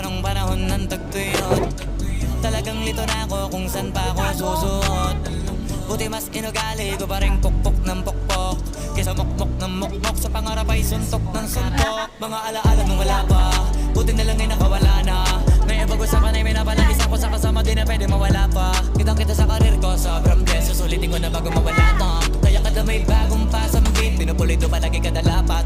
nung panahon ng tagtuyot. Talagang lito na ako kung saan pa ako susuot. Buti mas inugali ko pa rin pukpok ng pukpok kesa mukmok ng mukmok, sa pangarap ay suntok ng suntok. Mga alaala nung wala pa, buti na lang ay nakawala na. May pag-usapan ay may napalagis ako sa kasama, di na pwede mawala pa. Kitang kita sa karir ko, sobrang bless, susulitin ko na bago mawala to. Kaya kada may bagong pasambit, pinupulido palagi kada lapat.